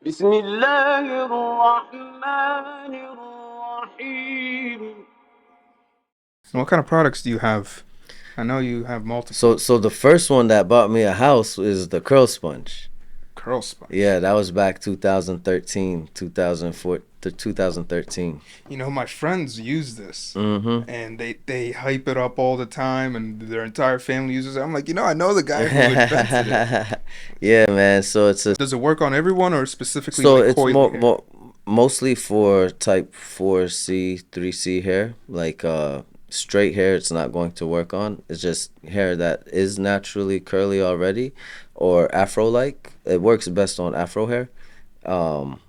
بسم الله الرحمن الرحيم. And what kind of products do you have? I know you have multiple. So the first one that bought me a house is the curl sponge. Curl sponge. Yeah, that was back 2013, 2004 to 2013. My friends use this, Mm-hmm. and they hype it up all the time, and their entire family uses it. I'm like, I know the guy who invented it. Yeah, man. So it's a Does it work on everyone, or specifically so like it's coily hair? mostly for type 4C, 3C hair. Like straight hair it's not going to work on. It's just hair that is naturally curly already or afro like. It works best on afro hair. Um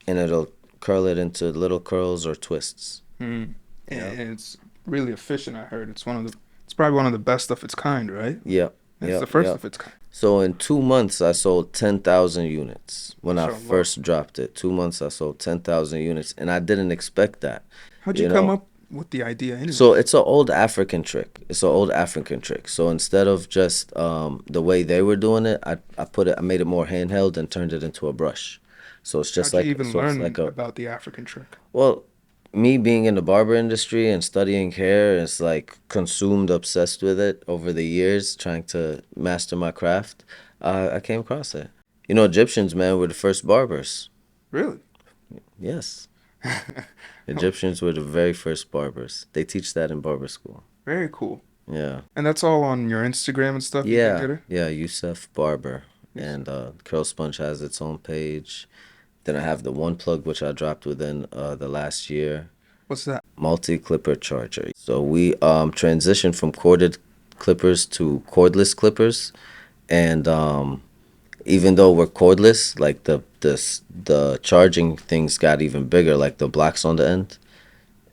and it'll curl it into little curls or twists. Hmm. Yeah. And it's really efficient. I heard it's probably one of the best of its kind, right? Yep. It's the Yep. first Yep. of its kind. So in 2 months, I sold 10,000 units. When I Mashallah. first dropped it, 2 months, I sold 10,000 units, and I didn't expect that. How'd you You come know, up with the idea, so anyways? it's an old African trick. It's an old African trick. So instead of just the way they were doing it, I made it more handheld and turned it into a brush. How'd you even So it's learn like a about the African trick? well, me being in the barber industry and studying hair is like consumed, obsessed with it over the years, trying to master my craft. I came across it. Egyptians, man, were the first barbers. Really? Yes, Egyptians were the very first barbers. They teach that in barber school. Very cool. Yeah, And that's all on your Instagram and stuff. You can yeah, get it. yeah. Youssef Barber, Yes. and Curl Sponge has its own page. Then I have the one plug which I dropped within the last year. What's that? Multi clipper charger. So we transitioned from corded clippers to cordless clippers, and even though we're cordless, like the charging things got even bigger, like the blocks on the end.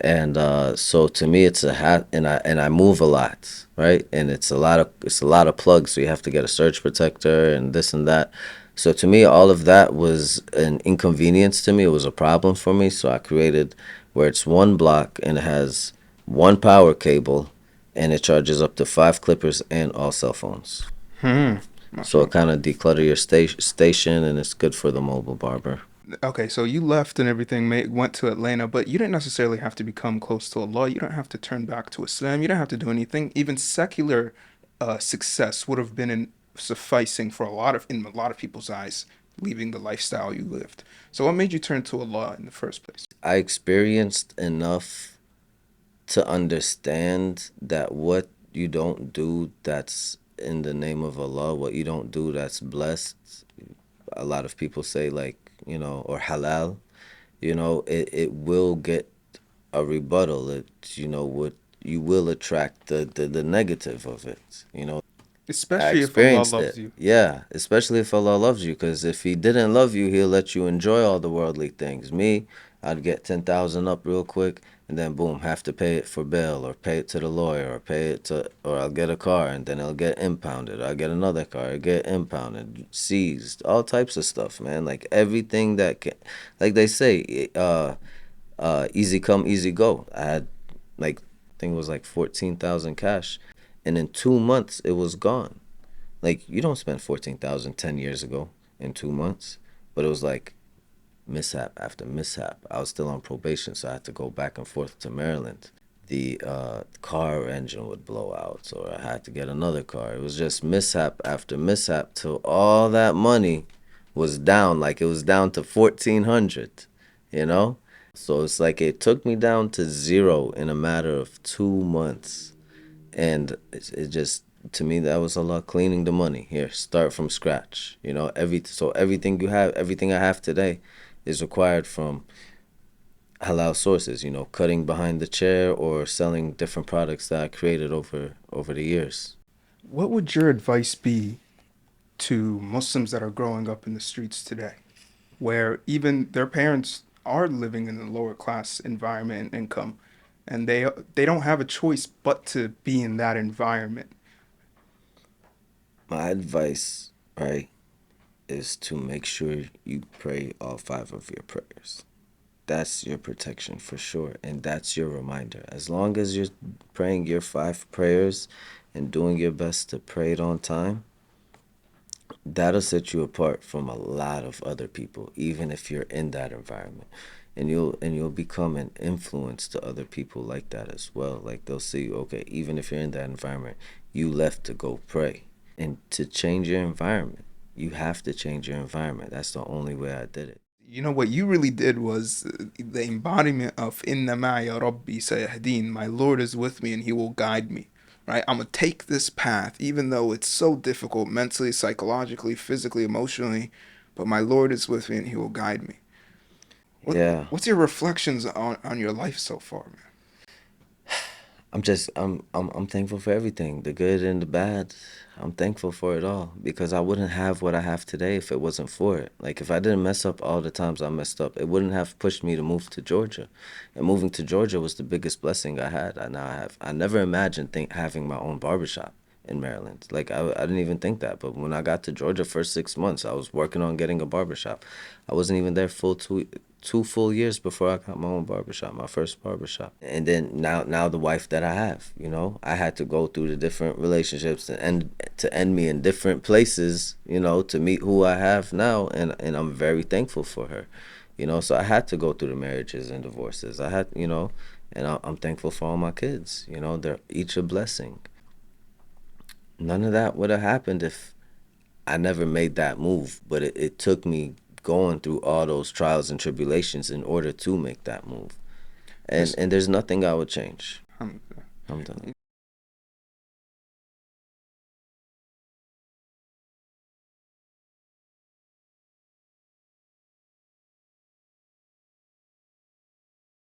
And so to me, it's a hat, and I move a lot, right? And it's a lot of plugs, so you have to get a surge protector and this and that. So to me, all of that was an inconvenience to me. It was a problem for me. So I created where it's one block and it has one power cable, and it charges up to 5 clippers and all cell phones. Hmm. So it Mashallah. kind of declutter your station, and it's good for the mobile barber. Okay, so you left and everything, went to Atlanta, but you didn't necessarily have to become close to Allah. You don't have to turn back to Islam. You don't have to do anything. Even secular success would have been sufficing for in a lot of people's eyes, leaving the lifestyle you lived. So what made you turn to Allah in the first place? I experienced enough to understand that what you don't do that's in the name of Allah, what you don't do that's blessed. A lot of people say, like, or halal, it will get a rebuttal. What you will attract the negative of it. I Especially if Allah experienced loves it. you. Yeah, especially if Allah loves you, because if He didn't love you, He'll let you enjoy all the worldly things. Me, I'd get 10,000 up real quick, and then boom, have to pay it for bail, or pay it to the lawyer, or I'll get a car, and then it'll get impounded. I'll get another car, it'll get impounded, seized, all types of stuff, man. Like everything that can, like they say, easy come, easy go. I had, like, I think it was like 14,000 cash, and in 2 months it was gone. Like, you don't spend 14,000 10 years ago in 2 months, but it was like mishap after mishap. I was still on probation, so I had to go back and forth to Maryland. The car engine would blow out, or I had to get another car. It was just mishap after mishap till all that money was down. Like, it was down to 1,400, you know? So it's like it took me down to zero in a matter of 2 months. And it just, to me, that was Allah cleaning the money. Here, start from scratch. So everything you have, everything I have today is acquired from halal sources, cutting behind the chair or selling different products that I created over the years. What would your advice be to Muslims that are growing up in the streets today, where even their parents are living in a lower class environment and income, and they don't have a choice but to be in that environment? My advice, right, is to make sure you pray all 5 of your prayers. That's your protection for sure, and that's your reminder. As long as you're praying your 5 prayers and doing your best to pray it on time, that'll set you apart from a lot of other people, even if you're in that environment. And you'll become an influence to other people like that as well. Like they'll see, okay, even if you're in that environment, you left to go pray. And to change your environment, you have to change your environment. That's the only way I did it. You know what you really did was the embodiment of "Inna ma'ya Rabbi sayahdeen." My Lord is with me and He will guide me. Right? I'm gonna take this path, even though it's so difficult mentally, psychologically, physically, emotionally. But my Lord is with me and He will guide me. Yeah. What's your reflections on your life so far, man? I'm thankful for everything, the good and the bad. I'm thankful for it all because I wouldn't have what I have today if it wasn't for it. Like if I didn't mess up all the times I messed up, it wouldn't have pushed me to move to Georgia. And moving to Georgia was the biggest blessing I had. I never imagined having my own barbershop in Maryland. Like I didn't even think that. But when I got to Georgia, first 6 months, I was working on getting a barbershop. I wasn't even there full 2 full years before I got my own barbershop, my first barbershop. And then now the wife that I have, I had to go through the different relationships to end me in different places, to meet who I have now, and I'm very thankful for her. So I had to go through the marriages and divorces. And I'm thankful for all my kids. They're each a blessing. None of that would have happened if I never made that move, but it took me going through all those trials and tribulations in order to make that move. And Yes. and there's nothing I would change. Um, I'm done.